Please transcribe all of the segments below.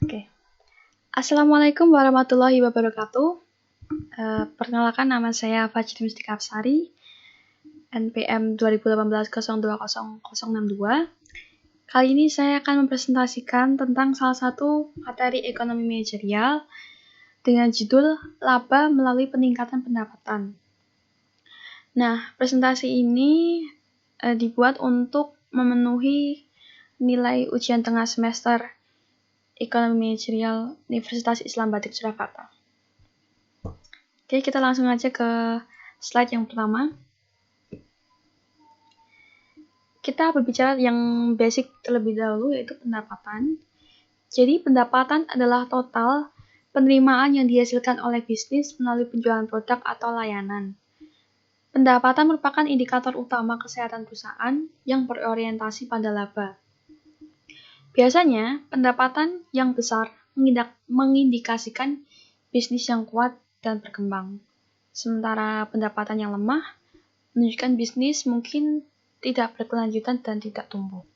Oke. Assalamualaikum warahmatullahi wabarakatuh. Perkenalkan, nama saya Fajri Mustika Absari, NPM 2018-020062. Kali ini saya akan mempresentasikan tentang salah satu materi ekonomi manajerial dengan judul Laba melalui peningkatan pendapatan. Nah, presentasi ini dibuat untuk memenuhi nilai ujian tengah semester Ekonomi Manajerial Universitas Islam Batik Surakarta. Oke, kita langsung aja ke slide yang pertama. Kita berbicara yang basic terlebih dahulu, yaitu pendapatan. Jadi, pendapatan adalah total penerimaan yang dihasilkan oleh bisnis melalui penjualan produk atau layanan. Pendapatan merupakan indikator utama kesehatan perusahaan yang berorientasi pada laba. Biasanya, pendapatan yang besar mengindikasikan bisnis yang kuat dan berkembang. Sementara pendapatan yang lemah menunjukkan bisnis mungkin tidak berkelanjutan dan tidak tumbuh.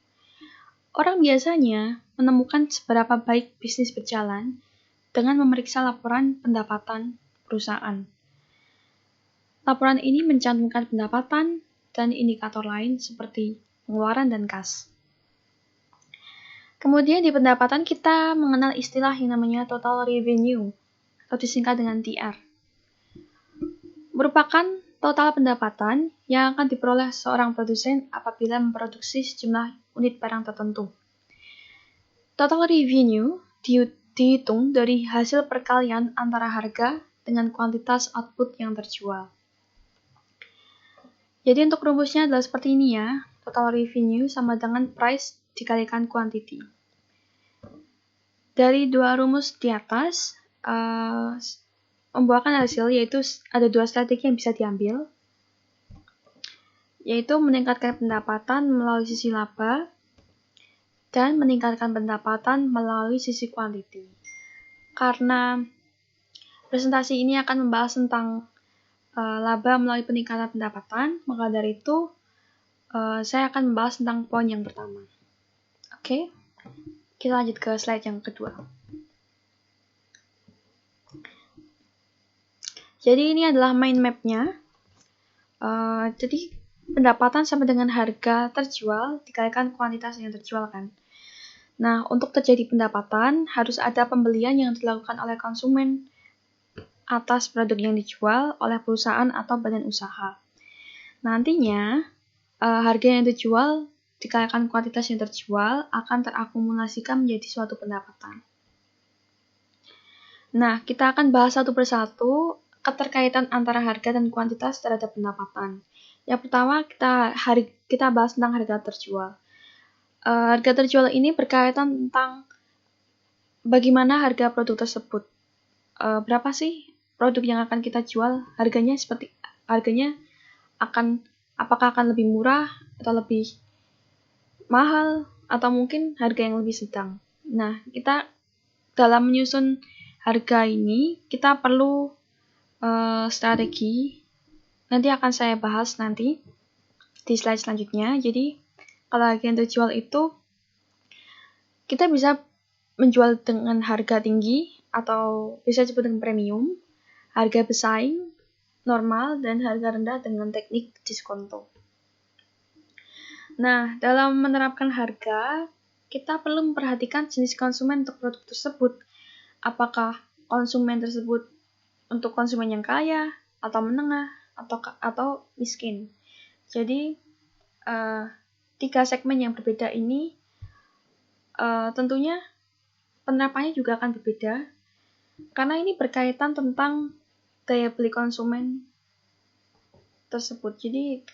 Orang biasanya menemukan seberapa baik bisnis berjalan dengan memeriksa laporan pendapatan perusahaan. Laporan ini mencantumkan pendapatan dan indikator lain seperti pengeluaran dan kas. Kemudian di pendapatan kita mengenal istilah yang namanya total revenue atau disingkat dengan TR. Merupakan total pendapatan yang akan diperoleh seorang produsen apabila memproduksi sejumlah unit barang tertentu. Total revenue dihitung dari hasil perkalian antara harga dengan kuantitas output yang terjual. Jadi untuk rumusnya adalah seperti ini ya. Total revenue sama dengan price dikalikan quantity. Dari dua rumus di atas, membuahkan hasil, yaitu ada dua strategi yang bisa diambil, yaitu meningkatkan pendapatan melalui sisi laba dan meningkatkan pendapatan melalui sisi quantity. Karena presentasi ini akan membahas tentang laba melalui peningkatan pendapatan, maka dari itu saya akan membahas tentang poin yang pertama. Oke, kita lanjut ke slide yang kedua. Jadi ini adalah mind map-nya. Jadi pendapatan sama dengan harga terjual dikalikan kuantitas yang terjual kan. Nah, untuk terjadi pendapatan harus ada pembelian yang dilakukan oleh konsumen atas produk yang dijual oleh perusahaan atau badan usaha. Nantinya harga yang dijual dikalikan kuantitas yang terjual akan terakumulasikan menjadi suatu pendapatan. Nah, kita akan bahas satu persatu keterkaitan antara harga dan kuantitas terhadap pendapatan. Yang pertama, kita bahas tentang harga terjual. Harga terjual ini berkaitan tentang bagaimana harga produk tersebut. Berapa sih produk yang akan kita jual? Apakah akan lebih murah atau lebih mahal atau mungkin harga yang lebih sedang. Nah, kita dalam menyusun harga ini kita perlu strategi. Nanti akan saya bahas nanti di slide selanjutnya. Jadi, kalau harga yang terjual itu kita bisa menjual dengan harga tinggi atau bisa disebut dengan premium, harga bersaing, normal, dan harga rendah dengan teknik diskonto. Nah, dalam menerapkan harga, kita perlu memperhatikan jenis konsumen untuk produk tersebut. Apakah konsumen tersebut untuk konsumen yang kaya, atau menengah, atau miskin. Jadi, 3 segmen yang berbeda ini tentunya penerapannya juga akan berbeda, karena ini berkaitan tentang daya beli konsumen tersebut. Jadi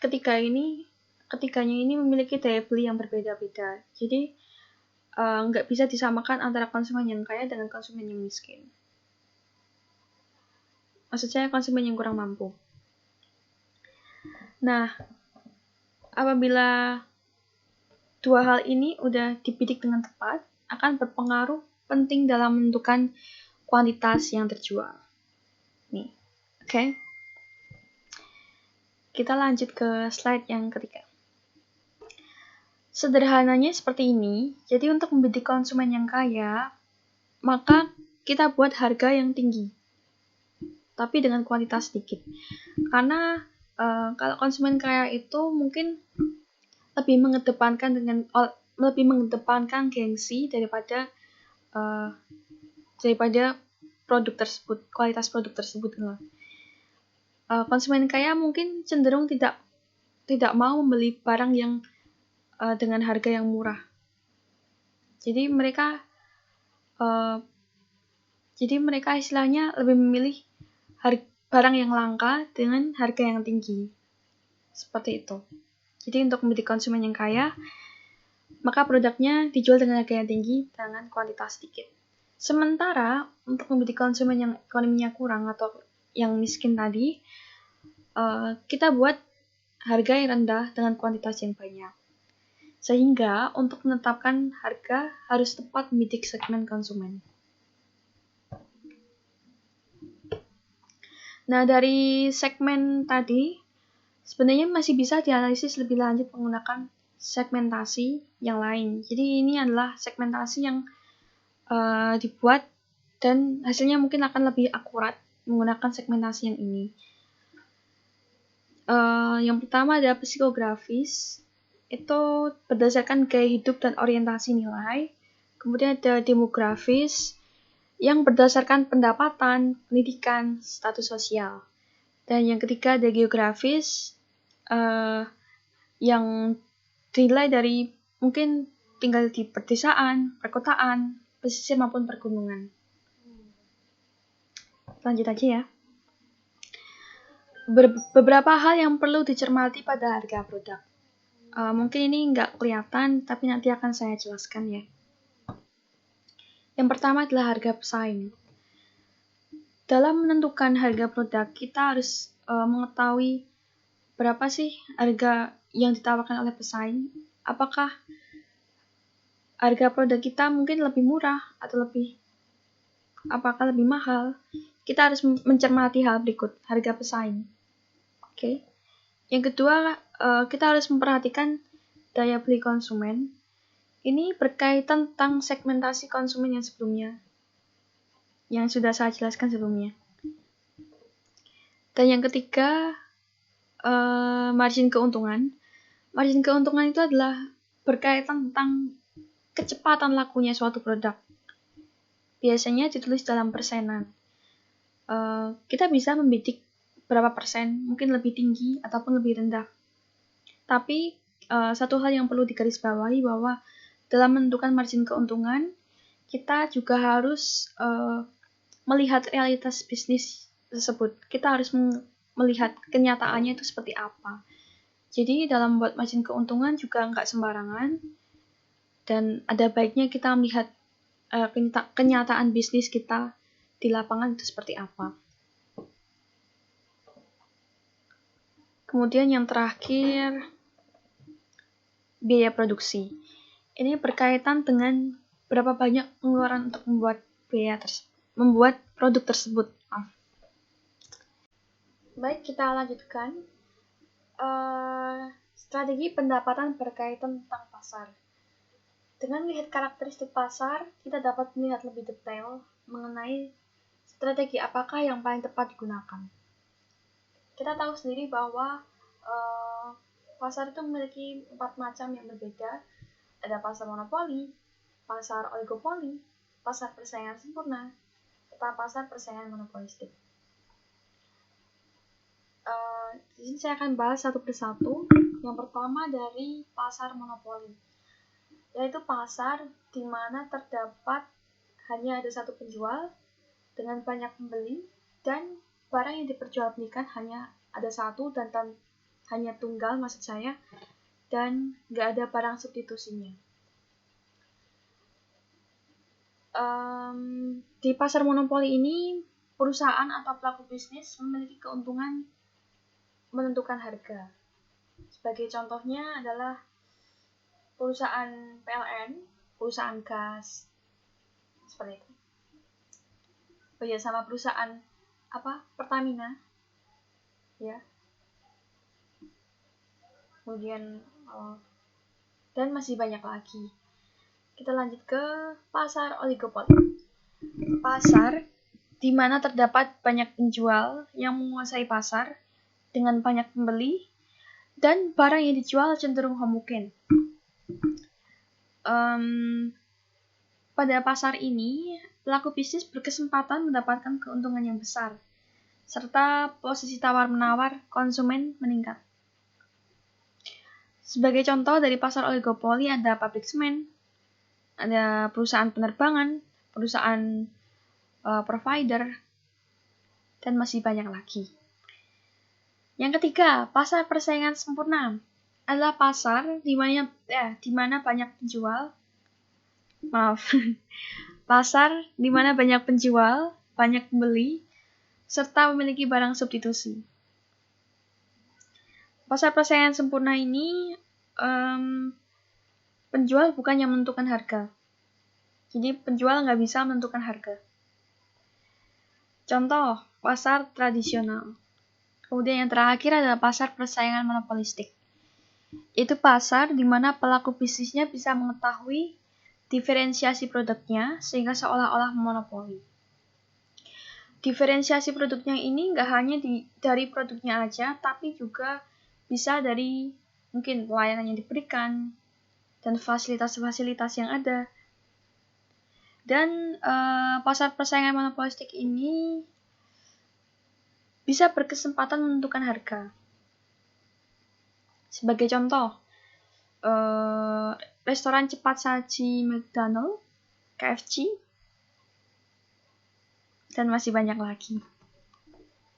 ketiganya ini memiliki daya beli yang berbeda-beda. Jadi nggak bisa disamakan antara konsumen yang kaya dengan konsumen yang miskin. Maksud saya konsumen yang kurang mampu. Nah, apabila dua hal ini udah dibidik dengan tepat, akan berpengaruh penting dalam menentukan kuantitas yang terjual. Nih, oke. Kita lanjut ke slide yang ketiga. Sederhananya seperti ini, jadi untuk membidik konsumen yang kaya, maka kita buat harga yang tinggi, tapi dengan kualitas sedikit. Karena kalau konsumen kaya itu mungkin lebih mengedepankan gengsi daripada produk tersebut, kualitas produk tersebut. Konsumen kaya mungkin cenderung tidak mau membeli barang yang dengan harga yang murah. Jadi mereka istilahnya lebih memilih barang yang langka dengan harga yang tinggi. Seperti itu. Jadi untuk menjadi konsumen yang kaya, maka produknya dijual dengan harga yang tinggi dengan kualitas sedikit. Sementara untuk menjadi konsumen yang ekonominya kurang atau yang miskin tadi, kita buat harga yang rendah dengan kuantitas yang banyak. Sehingga untuk menetapkan harga harus tepat membidik segmen konsumen. Nah, dari segmen tadi sebenarnya masih bisa dianalisis lebih lanjut menggunakan segmentasi yang lain. Jadi ini adalah segmentasi yang dibuat dan hasilnya mungkin akan lebih akurat menggunakan segmentasi yang ini. Yang pertama adalah psikografis. Itu berdasarkan gaya hidup dan orientasi nilai. Kemudian ada demografis yang berdasarkan pendapatan, pendidikan, status sosial. Dan yang ketiga ada geografis yang dinilai dari mungkin tinggal di pedesaan, perkotaan, pesisir maupun pergunungan. Lanjut aja ya. Beberapa hal yang perlu dicermati pada harga produk. Mungkin ini nggak kelihatan, tapi nanti akan saya jelaskan ya. Yang pertama adalah harga pesaing. Dalam menentukan harga produk, kita harus mengetahui berapa sih harga yang ditawarkan oleh pesaing. Apakah harga produk kita mungkin lebih murah atau apakah lebih mahal? Kita harus mencermati hal berikut, harga pesaing. Oke. Yang kedua, kita harus memperhatikan daya beli konsumen. Ini berkaitan tentang segmentasi konsumen yang sebelumnya, yang sudah saya jelaskan sebelumnya. Dan yang ketiga, margin keuntungan. Margin keuntungan itu adalah berkaitan tentang kecepatan lakunya suatu produk. Biasanya ditulis dalam persenan. Kita bisa membidik berapa persen, mungkin lebih tinggi ataupun lebih rendah. Tapi satu hal yang perlu digarisbawahi bahwa dalam menentukan margin keuntungan, kita juga harus melihat realitas bisnis tersebut. Kita harus melihat kenyataannya itu seperti apa. Jadi dalam membuat margin keuntungan juga nggak sembarangan, dan ada baiknya kita melihat kenyataan bisnis kita di lapangan itu seperti apa. Kemudian yang terakhir, biaya produksi. Ini berkaitan dengan berapa banyak pengeluaran untuk membuat produk tersebut. Baik, kita lanjutkan. Strategi pendapatan berkaitan tentang pasar. Dengan melihat karakteristik pasar, kita dapat melihat lebih detail mengenai strategi apakah yang paling tepat digunakan. Kita tahu sendiri bahwa pasar itu memiliki 4 macam yang berbeda. Ada pasar monopoli, pasar oligopoli, pasar persaingan sempurna, serta pasar persaingan monopolistik. Di sini saya akan bahas satu persatu. Yang pertama dari pasar monopoli, yaitu pasar di mana terdapat hanya ada satu penjual dengan banyak pembeli dan barang yang diperjualbelikan hanya ada satu dan hanya tunggal maksud saya, dan nggak ada barang substitusinya. Di pasar monopoli ini, perusahaan atau pelaku bisnis memiliki keuntungan menentukan harga. Sebagai contohnya adalah perusahaan PLN, perusahaan gas, seperti itu. Sama perusahaan Pertamina, ya. Kemudian dan masih banyak lagi. Kita lanjut ke pasar oligopoli. Pasar, di mana terdapat banyak penjual yang menguasai pasar dengan banyak pembeli, dan barang yang dijual cenderung homogen. Pada pasar ini, pelaku bisnis berkesempatan mendapatkan keuntungan yang besar, serta posisi tawar-menawar konsumen meningkat. Sebagai contoh dari pasar oligopoli ada pabrik semen, ada perusahaan penerbangan, perusahaan provider, dan masih banyak lagi. Yang ketiga, pasar persaingan sempurna adalah pasar di mana banyak penjual. Pasar di mana banyak penjual, banyak pembeli, serta memiliki barang substitusi. Pasar persaingan sempurna ini penjual bukan yang menentukan harga. Jadi penjual nggak bisa menentukan harga. Contoh, pasar tradisional. Kemudian yang terakhir adalah pasar persaingan monopolistik. Itu pasar di mana pelaku bisnisnya bisa mengetahui diferensiasi produknya sehingga seolah-olah monopoli. Diferensiasi produknya ini nggak hanya dari produknya aja, tapi juga bisa dari mungkin pelayanan yang diberikan dan fasilitas-fasilitas yang ada. Dan pasar persaingan monopolistik ini bisa berkesempatan menentukan harga. Sebagai contoh, restoran cepat saji McDonald, KFC, dan masih banyak lagi.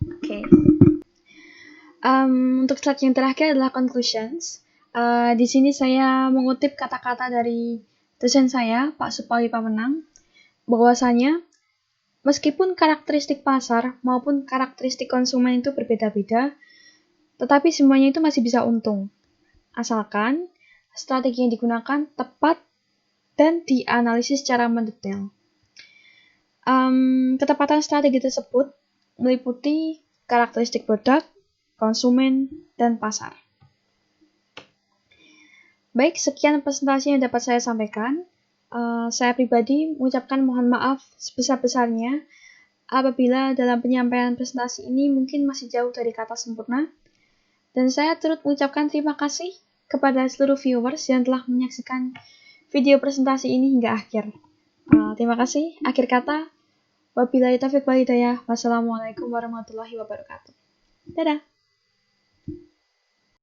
Oke. Untuk slide yang terakhir adalah conclusions. Di sini saya mengutip kata-kata dari dosen saya, Pak Supali Pamenang, bahwasanya meskipun karakteristik pasar maupun karakteristik konsumen itu berbeda-beda, tetapi semuanya itu masih bisa untung. Asalkan strategi yang digunakan tepat dan dianalisis secara mendetail. Ketepatan strategi tersebut meliputi karakteristik produk, konsumen, dan pasar. Baik, sekian presentasi yang dapat saya sampaikan. Saya pribadi mengucapkan mohon maaf sebesar-besarnya apabila dalam penyampaian presentasi ini mungkin masih jauh dari kata sempurna. Dan saya turut mengucapkan terima kasih kepada seluruh viewers yang telah menyaksikan video presentasi ini hingga akhir. Terima kasih. Akhir kata, wabillahi taufiq wal hidayah. Wassalamualaikum warahmatullahi wabarakatuh. Dadah.